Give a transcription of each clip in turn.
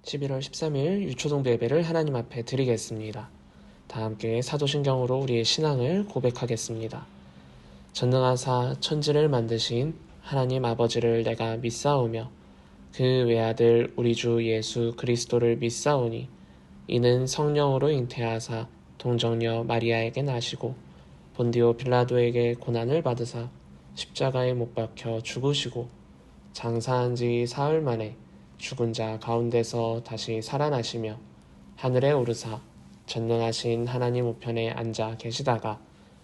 11월 13일 유초동 예배를 하나님 앞에 드리겠습니다. 다 함께 사도신경으로 우리의 신앙을 고백하겠습니다. 전능하사 천지를 만드신 하나님 아버지를 내가 믿사오며 그 외아들 우리 주 예수 그리스도를 믿사오니 이는 성령으로 잉태하사 동정녀 마리아에게 나시고 본디오 빌라도에게 고난을 받으사 십자가에 못 박혀 죽으시고 장사한 지 사흘 만에 죽은 자 가운데서 다시 살아나시며 하늘에 오르사 전능하신 하나님 우편에 앉아 계시다가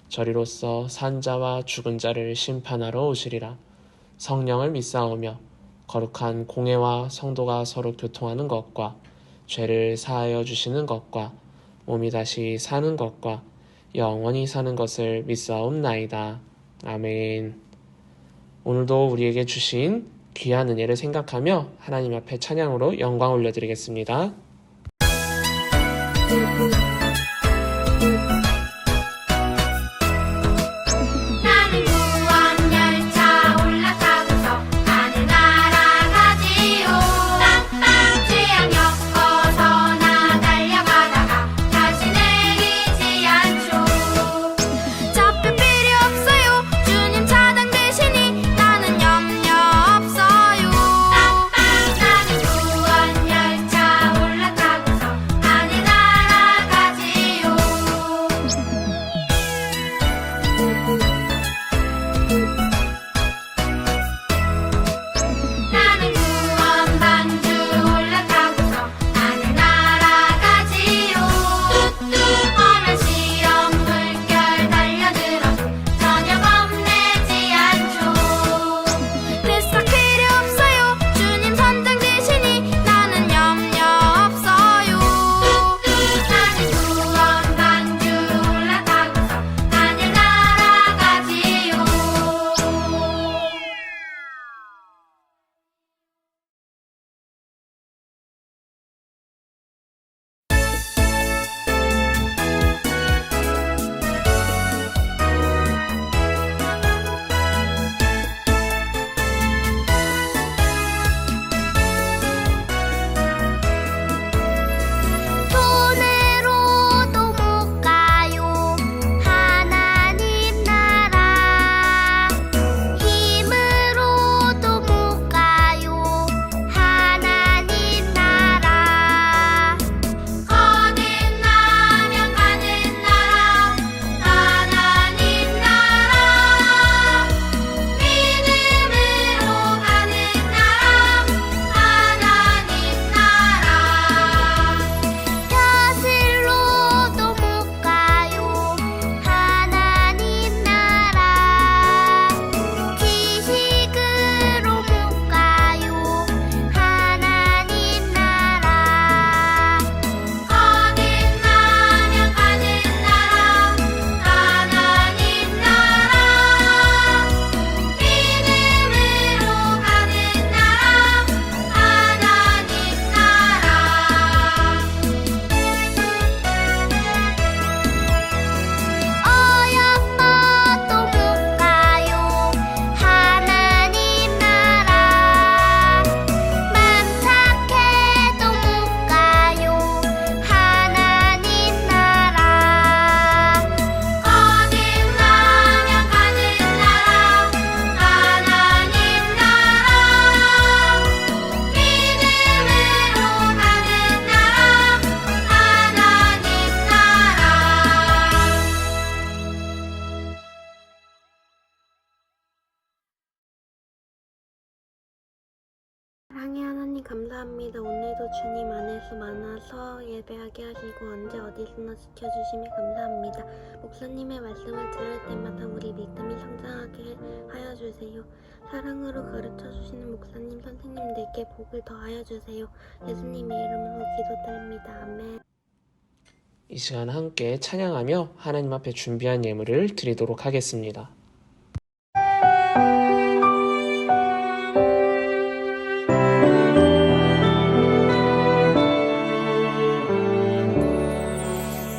저리로서 산 자와 죽은 자를 심판하러 오시리라. 성령을 믿사오며 거룩한 공회와 성도가 서로 교통하는 것과 죄를 사하여 주시는 것과 몸이 다시 사는 것과 영원히 사는 것을 믿사옵나이다. 아멘. 오늘도 우리에게 주신 귀한 은혜를 생각하며 하나님 앞에 찬양으로 영광 올려드리겠습니다. 나는 무한열차 올라타고서 가는 나라 가지요. 빵빵 취향역 벗어나 달려가다가 다시 내리지 않죠. 잡힐 필요 없어요. 주님 차장 되시니 나는 염려 없어요. 빵빵 나는 무한열차 올라타고서 가는 나라 가지요. 나는 구원방주 올라타고서 가는 나라 가지요. 뚝뚝 험한 시험 물결 달려들어도 전혀 겁내지 않죠. 뱃속 필요 없어요. 주님 선장 되시니 나는 염려 없어요. 나는 구원방주 올라타고서 가는 나라 가지요. 돈으로도 못 가요. 하나님 나라. 힘으로도 못 가요. 하나님 나라. 거듭나면 가는 나라. 하나님 나라. 믿음으로 가는 나라. 하나님 나라. 벼슬로도 못 가요. 하나님 나라. 지식으로 못 가요. 하나님 나라. 거듭나면 가는 나라. 하나님 나라. 믿음으로 가는 나라. 하나님 나라. 어여뻐도 못 가요. 하나님 나라. 맘 착해도 못 가요. 하나님 나라. 거듭나면 가는 나라. 하나님 나라. 믿음으로 가는 나라. 하나님 나라. 사랑의 하나님 감사합니다. 오늘도 주님 안에서 만나서 예배하게 하시고 언제 어디서나 지켜주심에 감사합니다. 목사님의 말씀을 들을 때마다 우리 믿음이 성장하게 하여 주세요. 사랑으로 가르쳐 주시는 목사님 선생님들께 복을 더하여 주세요. 예수님의 이름으로 기도드립니다. 아멘. 이 시간 함께 찬양하며 하나님 앞에 준비한 예물을 드리도록 하겠습니다.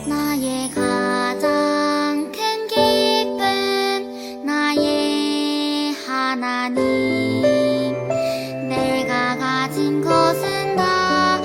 나의 가장 큰 기쁨 나의 하나님 내가 가진 것은 다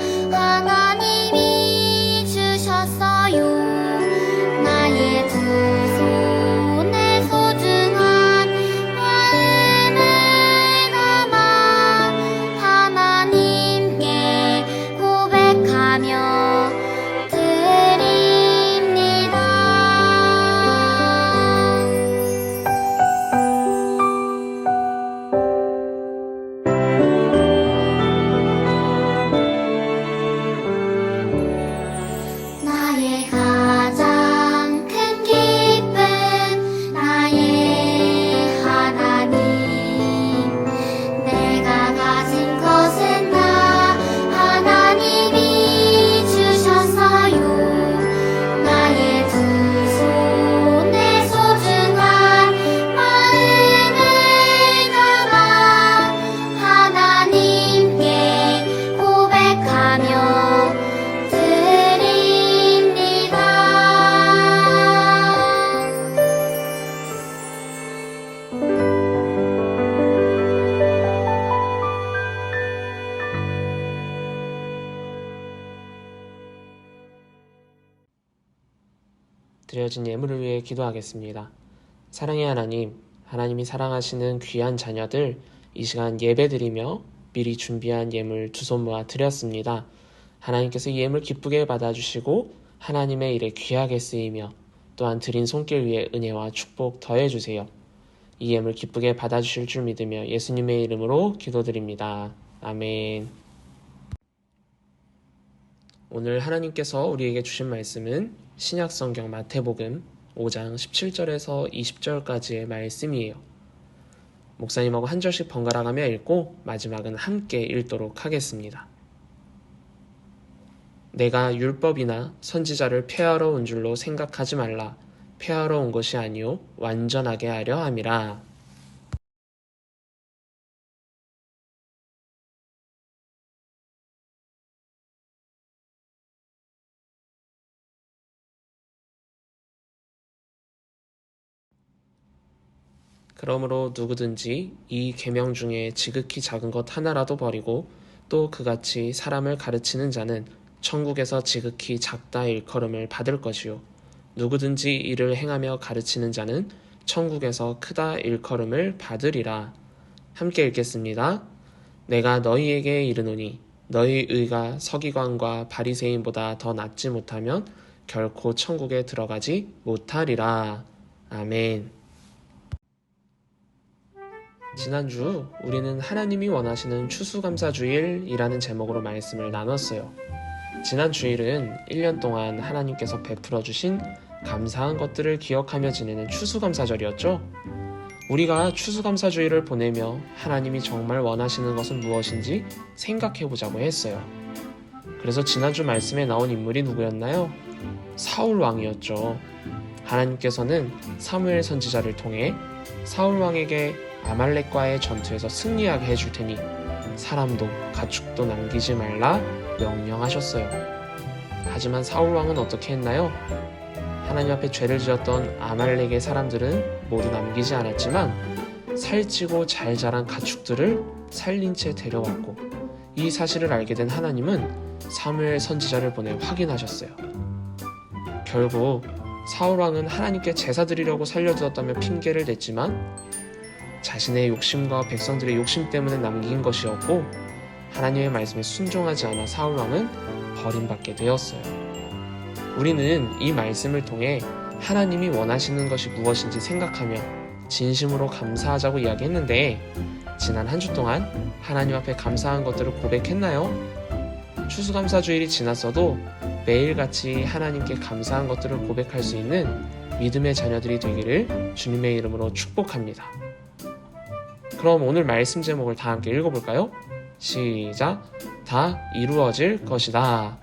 드려진 예물을 위해 기도하겠습니다. 사랑의 하나님, 하나님이 사랑하시는 귀한 자녀들 이 시간 예배드리며 미리 준비한 예물 두 손 모아 드렸습니다. 하나님께서 이 예물 기쁘게 받아주시고 하나님의 일에 귀하게 쓰이며 또한 드린 손길 위에 은혜와 축복 더해주세요. 이 예물 기쁘게 받아주실 줄 믿으며 예수님의 이름으로 기도드립니다. 아멘. 오늘 하나님께서 우리에게 주신 말씀은 신약성경 마태복음 5장 17절에서 20절까지의 말씀이에요. 목사님하고 한 절씩 번갈아가며 읽고 마지막은 함께 읽도록 하겠습니다. 내가 율법이나 선지자를 폐하러 온 줄로 생각하지 말라. 폐하러 온 것이 아니요 완전하게 하려 함이라. 그러므로 누구든지 이 계명 중에 지극히 작은 것 하나라도 버리고 또 그같이 사람을 가르치는 자는 천국에서 지극히 작다 일컬음을 받을 것이요 누구든지 이를 행하며 가르치는 자는 천국에서 크다 일컬음을 받으리라. 함께 읽겠습니다. 내가 너희에게 이르노니 너희 의가 서기관과 바리새인보다 더 낫지 못하면 결코 천국에 들어가지 못하리라. 아멘. 지난주 우리는 하나님이 원하시는 추수감사주일이라는 제목으로 말씀을 나눴어요. 지난 주일은 1년 동안 하나님께서 베풀어 주신 감사한 것들을 기억하며 지내는 추수감사절이었죠. 우리가 추수감사주일을 보내며 하나님이 정말 원하시는 것은 무엇인지 생각해보자고 했어요. 그래서 지난주 말씀에 나온 인물이 누구였나요? 사울 왕이었죠. 하나님께서는 사무엘 선지자를 통해 사울 왕에게 아말렉과의 전투에서 승리하게 해줄 테니 사람도 가축도 남기지 말라 명령하셨어요. 하지만 사울 왕은 어떻게 했나요? 하나님 앞에 죄를 지었던 아말렉의 사람들은 모두 남기지 않았지만 살찌고 잘 자란 가축들을 살린 채 데려왔고 이 사실을 알게 된 하나님은 사무엘 선지자를 보내 확인하셨어요. 결국 사울 왕은 하나님께 제사 드리려고 살려두었다며 핑계를 댔지만 자신의 욕심과 백성들의 욕심 때문에 남긴 것이었고 하나님의 말씀에 순종하지 않아 사울 왕은 버림받게 되었어요. 우리는 이 말씀을 통해 하나님이 원하시는 것이 무엇인지 생각하며 진심으로 감사하자고 이야기했는데 지난 한 주 동안 하나님 앞에 감사한 것들을 고백했나요? 추수감사주일이 지났어도 매일같이 하나님께 감사한 것들을 고백할 수 있는 믿음의 자녀들이 되기를 주님의 이름으로 축복합니다. 그럼 오늘 말씀 제목을 다 함께 읽어볼까요? 시작! 다 이루어질 것이다.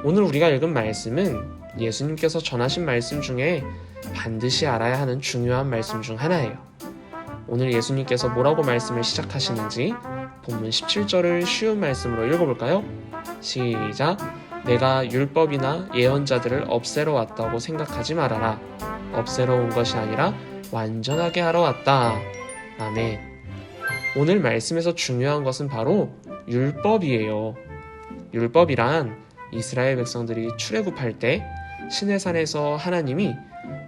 오늘 우리가 읽은 말씀은 예수님께서 전하신 말씀 중에 반드시 알아야 하는 중요한 말씀 중 하나예요. 오늘 예수님께서 뭐라고 말씀을 시작하시는지 본문 17절을 쉬운 말씀으로 읽어볼까요? 시작! 내가 율법이나 예언자들을 없애러 왔다고 생각하지 말아라. 없애러 온 것이 아니라 완전하게 하러 왔다. 아멘. 오늘 말씀에서 중요한 것은 바로 율법이에요. 율법이란 이스라엘 백성들이 출애굽할 때 시내산에서 하나님이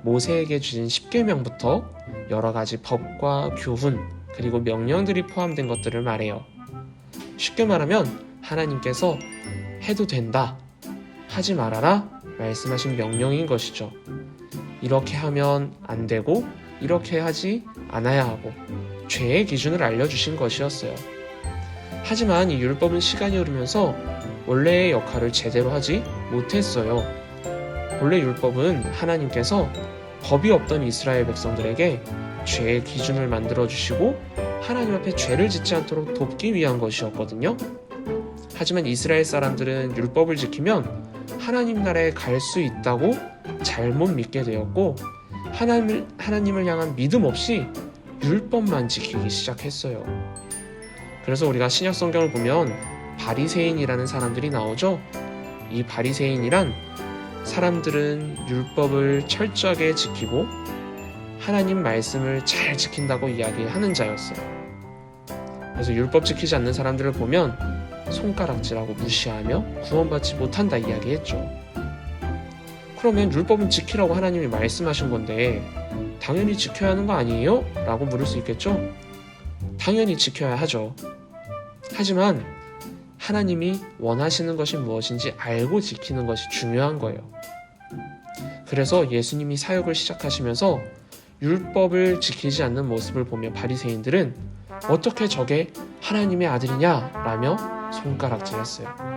모세에게 주신 10계명부터 여러 가지 법과 교훈 그리고 명령들이 포함된 것들을 말해요. 쉽게 말하면 하나님께서 해도 된다, 하지 말아라 말씀하신 명령인 것이죠. 이렇게 하면 안 되고 이렇게 하지 않아야 하고 죄의 기준을 알려주신 것이었어요. 하지만 이 율법은 시간이 흐르면서 원래의 역할을 제대로 하지 못했어요. 본래 율법은 하나님께서 법이 없던 이스라엘 백성들에게 죄의 기준을 만들어주시고 하나님 앞에 죄를 짓지 않도록 돕기 위한 것이었거든요. 하지만 이스라엘 사람들은 율법을 지키면 하나님 나라에 갈 수 있다고 잘못 믿게 되었고 하나님을 향한 믿음 없이 율법만 지키기 시작했어요. 그래서 우리가 신약 성경을 보면 바리새인이라는 사람들이 나오죠. 이 바리새인이란 사람들은 율법을 철저하게 지키고 하나님 말씀을 잘 지킨다고 이야기하는 자였어요. 그래서 율법 지키지 않는 사람들을 보면 손가락질하고 무시하며 구원받지 못한다 이야기했죠. 그러면 율법은 지키라고 하나님이 말씀하신 건데 당연히 지켜야 하는 거 아니에요? 라고 물을 수 있겠죠? 당연히 지켜야 하죠. 하지만 하나님이 원하시는 것이 무엇인지 알고 지키는 것이 중요한 거예요. 그래서 예수님이 사역을 시작하시면서 율법을 지키지 않는 모습을 보며 바리새인들은 어떻게 저게 하나님의 아들이냐? 라며 손가락질했어요.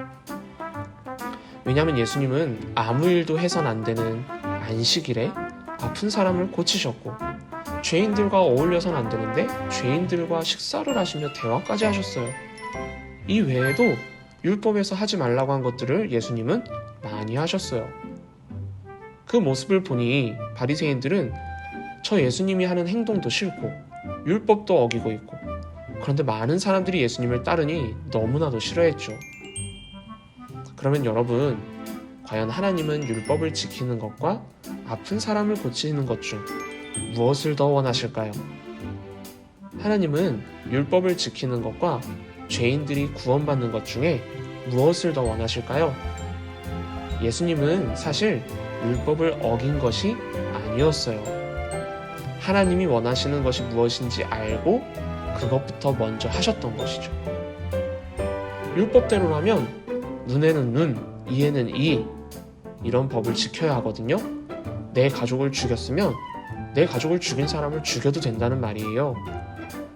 왜냐하면 예수님은 아무 일도 해선 안 되는 안식일에 아픈 사람을 고치셨고 죄인들과 어울려선 안 되는데 죄인들과 식사를 하시며 대화까지 하셨어요. 이 외에도 율법에서 하지 말라고 한 것들을 예수님은 많이 하셨어요. 그 모습을 보니 바리새인들은 저 예수님이 하는 행동도 싫고 율법도 어기고 있고 그런데 많은 사람들이 예수님을 따르니 너무나도 싫어했죠. 그러면 여러분, 과연 하나님은 율법을 지키는 것과 아픈 사람을 고치는 것 중 무엇을 더 원하실까요? 하나님은 율법을 지키는 것과 죄인들이 구원받는 것 중에 무엇을 더 원하실까요? 예수님은 사실 율법을 어긴 것이 아니었어요. 하나님이 원하시는 것이 무엇인지 알고 그것부터 먼저 하셨던 것이죠. 율법대로라면 눈에는 눈, 이에는 이 이런 법을 지켜야 하거든요. 내 가족을 죽였으면 내 가족을 죽인 사람을 죽여도 된다는 말이에요.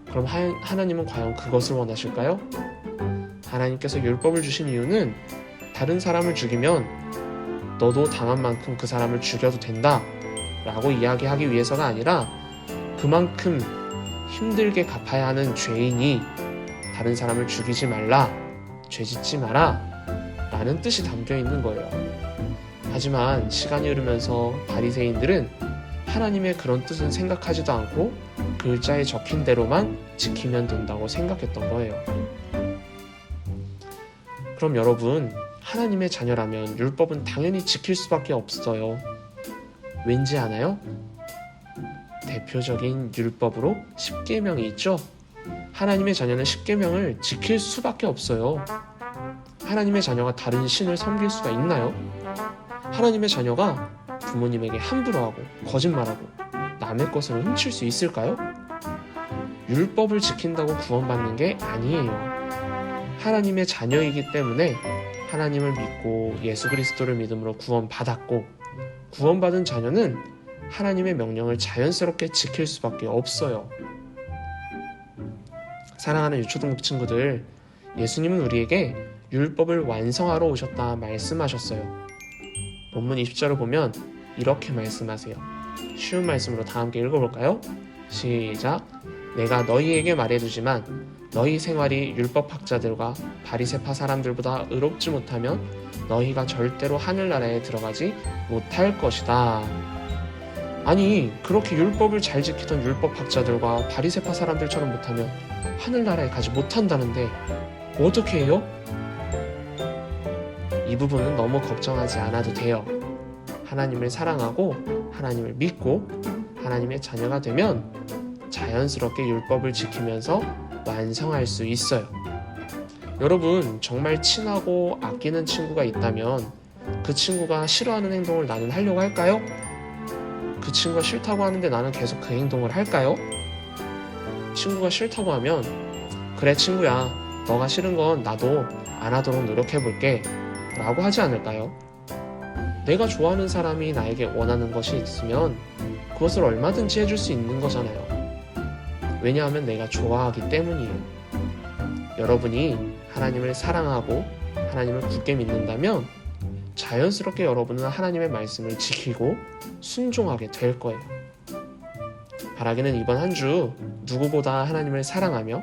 그럼 하나님은 과연 그것을 원하실까요? 하나님께서 율법을 주신 이유는 다른 사람을 죽이면 너도 당한 만큼 그 사람을 죽여도 된다 라고 이야기하기 위해서가 아니라 그만큼 힘들게 갚아야 하는 죄인이 다른 사람을 죽이지 말라, 죄짓지 마라 라는 뜻이 담겨 있는 거예요. 하지만 시간이 흐르면서 바리새인들은 하나님의 그런 뜻은 생각하지도 않고 글자에 적힌 대로만 지키면 된다고 생각했던 거예요. 그럼 여러분, 하나님의 자녀라면 율법은 당연히 지킬 수밖에 없어요. 왠지 아나요? 대표적인 율법으로 십계명이 있죠. 하나님의 자녀는 십계명을 지킬 수밖에 없어요. 하나님의 자녀가 다른 신을 섬길 수가 있나요? 하나님의 자녀가 부모님에게 함부로 하고 거짓말하고 남의 것을 훔칠 수 있을까요? 율법을 지킨다고 구원받는 게 아니에요. 하나님의 자녀이기 때문에 하나님을 믿고 예수 그리스도를 믿음으로 구원받았고 구원받은 자녀는 하나님의 명령을 자연스럽게 지킬 수밖에 없어요. 사랑하는 유초등부 친구들, 예수님은 우리에게 율법을 완성하러 오셨다 말씀하셨어요. 본문 20절을 보면 이렇게 말씀하세요. 쉬운 말씀으로 다 함께 읽어볼까요? 시작. 내가 너희에게 말해두지만 너희 생활이 율법학자들과 바리새파 사람들보다 의롭지 못하면 너희가 절대로 하늘나라에 들어가지 못할 것이다. 아니, 그렇게 율법을 잘 지키던 율법학자들과 바리새파 사람들처럼 못하면 하늘나라에 가지 못한다는데 어떻게 해요? 이 부분은 너무 걱정하지 않아도 돼요. 하나님을 사랑하고 하나님을 믿고 하나님의 자녀가 되면 자연스럽게 율법을 지키면서 완성할 수 있어요. 여러분, 정말 친하고 아끼는 친구가 있다면 그 친구가 싫어하는 행동을 나는 하려고 할까요? 그 친구가 싫다고 하는데 나는 계속 그 행동을 할까요? 친구가 싫다고 하면 그래 친구야, 너가 싫은 건 나도 안 하도록 노력해볼게 라고 하지 않을까요? 내가 좋아하는 사람이 나에게 원하는 것이 있으면 그것을 얼마든지 해줄 수 있는 거잖아요. 왜냐하면 내가 좋아하기 때문이에요. 여러분이 하나님을 사랑하고 하나님을 굳게 믿는다면 자연스럽게 여러분은 하나님의 말씀을 지키고 순종하게 될 거예요. 바라기는 이번 한 주 누구보다 하나님을 사랑하며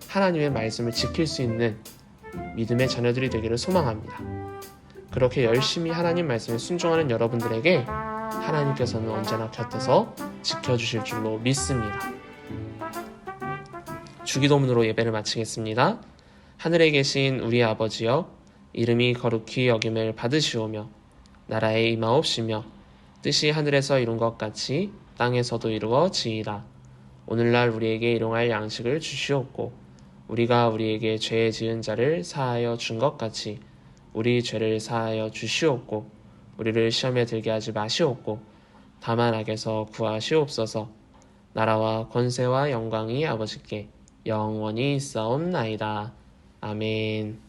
하나님의 말씀을 지킬 수 있는 믿음의 자녀들이 되기를 소망합니다. 그렇게 열심히 하나님 말씀에 순종하는 여러분들에게 하나님께서는 언제나 곁에서 지켜주실 줄로 믿습니다. 주기도문으로 예배를 마치겠습니다. 하늘에 계신 우리 아버지여, 이름이 거룩히 여김을 받으시오며 나라에 임하옵시며 뜻이 하늘에서 이룬 것 같이 땅에서도 이루어지이다. 오늘날 우리에게 일용할 양식을 주시옵고 우리가 우리에게 죄 지은 자를 사하여 준 것 같이 우리 죄를 사하여 주시옵고 우리를 시험에 들게 하지 마시옵고 다만 악에서 구하시옵소서. 나라와 권세와 영광이 아버지께 영원히 있사옵나이다. 아멘.